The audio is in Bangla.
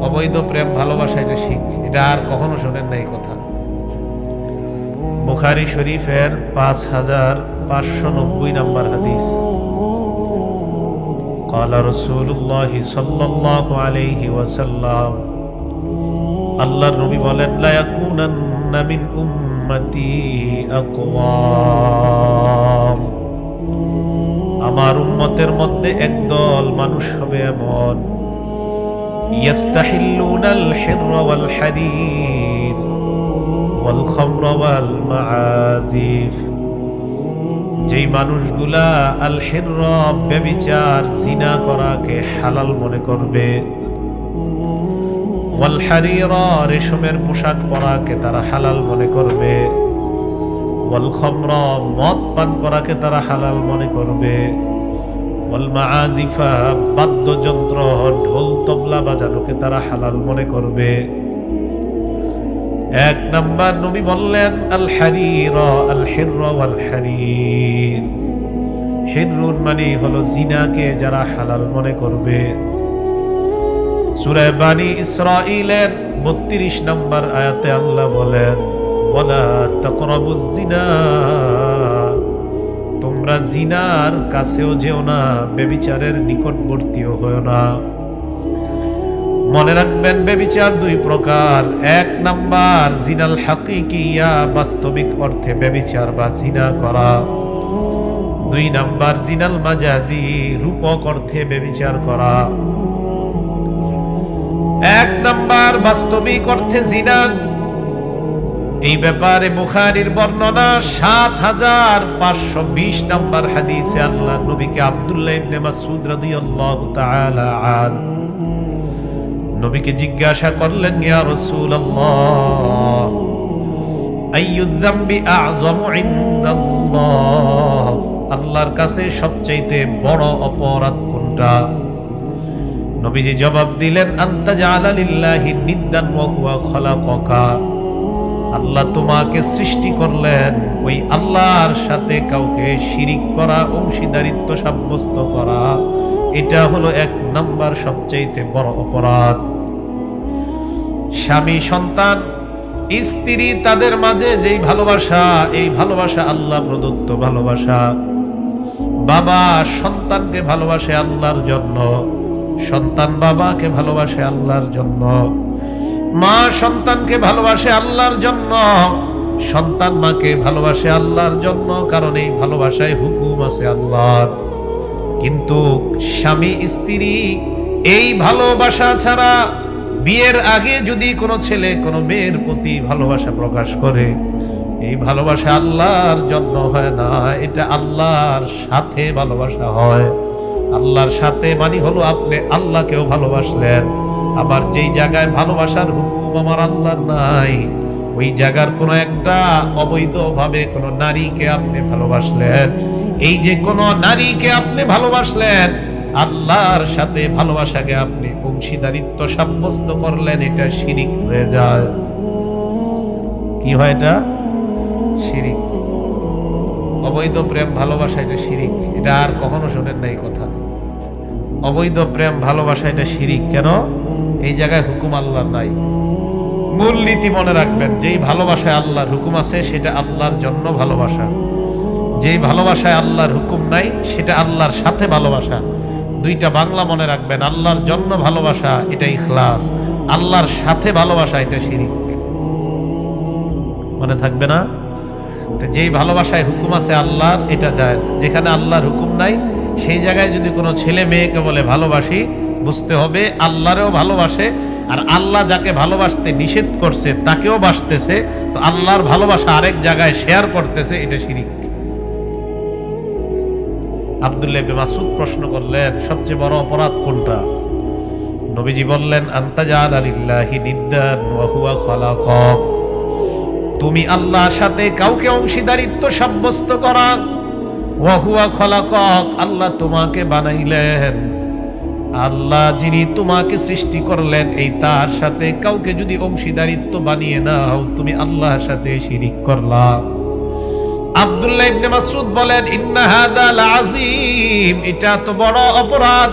অবৈধ প্রেম ভালোবাসা এটা শিখ, এটা আর কখনো শোনেন না এই কথা। বুখারী শরীফের 5590 নম্বর হাদিস। قال رسول الله صلى الله عليه وسلم, আল্লাহর নবী বলেন, লা ইয়াকুনান্না মিন উম্মতি আকওয়াম, আমার উম্মতের মধ্যে একদল মানুষ হবে এমন, ইয়াস্তাহিল্লুনাল হিররা ওয়াল হারির ওয়াল খামরা ওয়াল মাআজিফ, যেই মানুষগুলা আল হিররা ব্যভিচার জিনা করাকে হালাল মনে করবে, ওয়াল হারিরা রেশমের পোশাক পরাকে তারা হালাল মনে করবে, ওয়াল খামরা মদ পান করাকে তারা হালাল মনে করবে, ওয়াল মাআজিফা বাদ্যযন্ত্র ঢোল তবলা বাজানোকে তারা হালাল মনে করবে। এক নাম্বার নবী বললেন আল হারিরা, আল হিররা ওয়াল হারির, হিররুন মানে হলো জিনাকে যারা হালাল মনে করবে। সূরা বানী ইসরাঈলের 32 নম্বর আয়াতে আল্লাহ বলেন, ওয়ালা তাকরাবুজ জিনা, তোমরা জিনার কাছেও যেও না, ব্যভিচারের নিকটবর্তীও হয়ো না। মনে রাখবেন ব্যভিচার দুই প্রকার। এক নাম্বার জিনাল হাকিকিয়া, বাস্তবিক অর্থে ব্যভিচার বা জিনা করা। দুই নাম্বার জিনাল মাজাজি, রূপক অর্থে ব্যভিচার করা। এক নাম্বার বাস্তবিক অর্থে জিনা, এই ব্যাপারে বুখারীর বর্ণনা 7520 নম্বর হাদিসে আল্লাহ নবীকে আব্দুল্লাহ ইবনে মাসউদ রাদিয়াল্লাহু তাআলা আনহু নবীকে জিজ্ঞাসা করলেন, ইয়া রাসূলুল্লাহ, আইয়ুয যামবি আ'যামু ইনদাল্লাহ, আল্লাহর কাছে সবচেয়ে বড় অপরাধ কোনটা? নবীজি জবাব দিলেন, আনতা জাআলা লিল্লাহি নিদ্দান ওয়া হুয়া খালাকাকা, আল্লাহ তোমাকে সৃষ্টি করলেন, ওই আল্লাহর সাথে কাউকে শিরিক করা, অংশীদারিত্ব সাব্যস্ত করা, এটা হলো এক নাম্বার সবচেয়ে বড় অপরাধ। স্বামী, সন্তান, স্ত্রী, তাদের মাঝে যেই ভালোবাসা, এই ভালোবাসা আল্লাহ প্রদত্ত ভালোবাসা। বাবা সন্তানকে ভালোবাসে আল্লাহর জন্য, সন্তান বাবাকে ভালোবাসে আল্লাহর জন্য, মা সন্তানকে ভালোবাসে আল্লাহর জন্য, সন্তান মাকে ভালোবাসে আল্লাহর জন্য, কারণ এই ভালোবাসায় হুকুম আছে আল্লাহর। কিন্তু স্বামী স্ত্রী এই ভালোবাসা ছাড়া বিয়ের আগে যদি কোনো ছেলে কোনো মেয়ের প্রতি ভালোবাসা প্রকাশ করে, এই ভালোবাসা আল্লাহর জন্য হয় না, এটা আল্লাহর সাথে ভালোবাসা হয়। আল্লাহর সাথে মানে হলো আপনি আল্লাহকেও ভালোবাসলেন, আবার যেই জায়গায় ভালোবাসার হুকুম আমার আল্লাহর নাই, ওই জায়গার কোন একটা অবৈধভাবে কোন নারীকে আপনি ভালোবাসলেন, এই যে কোন নারীকে আপনি ভালোবাসলেন, আল্লাহর সাথে ভালোবাসাকে আপনি অংশীদারিত্ব সাব্যস্ত করলেন, এটা শিরিক হয়ে যায়। কি হয় এটা? শিরিক। অবৈধ প্রেম ভালোবাসা এটা শিরিক, এটা আর কখনো শোনেন না এই কথা। অবৈধ প্রেম ভালোবাসা এটা শিরিক। কেন? এই জায়গায় হুকুম আল্লাহর নাই। মূলনীতি মনে রাখবেন, যেই ভালোবাসায় আল্লাহর হুকুম আছে সেটা আল্লাহর জন্য ভালোবাসা, যেই ভালোবাসায় আল্লাহর হুকুম নাই সেটা আল্লাহর সাথে ভালোবাসা। দুইটা বাংলা মনে রাখবেন, আল্লাহর জন্য ভালোবাসা এটা ইখলাস, আল্লাহর সাথে ভালোবাসা এটা শিরিক। মনে থাকবে না? যেই ভালোবাসায় হুকুম আছে আল্লাহর এটা জায়েজ, যেখানে আল্লাহর হুকুম নাই সেই জায়গায় যদি কোনো ছেলে মেয়েকে বলে ভালোবাসি, বুঝতে হবে আল্লাহরেও ভালোবাসে, আর আল্লাহ যাকে ভালোবাসতে নিষেধ করছে তাকেও বাসতেছে, তো আল্লাহর ভালোবাসা আরেক জায়গায় শেয়ার করতেছে, এটা শিরিক। আব্দুল্লাহ ইবনে মাসউদ প্রশ্ন করলেন, সবচেয়ে বড় অপরাধ কোনটা? নবীজি বললেন, আনতা জাআলা লিল্লাহি নিদ্দান ওয়া হুয়া খালাকাক, তুমি আল্লাহর সাথে কাউকে অংশীদারিত্ব সাব্যস্ত করা, ওয়া হুয়া খালাকাক, আল্লাহ তোমাকে বানাইলেন, আল্লাহ যিনি তোমাকে সৃষ্টি করলেন, এই তার সাথে কাউকে যদি অংশীদারিত্ব বানিয়ে নাও, তুমি আল্লাহর সাথে শিরিক করলা। আব্দুল্লাহ ইবনে মাসউদ বলেন, ইন্না হাযা লাযীম, এটা তো বড় অপরাধ।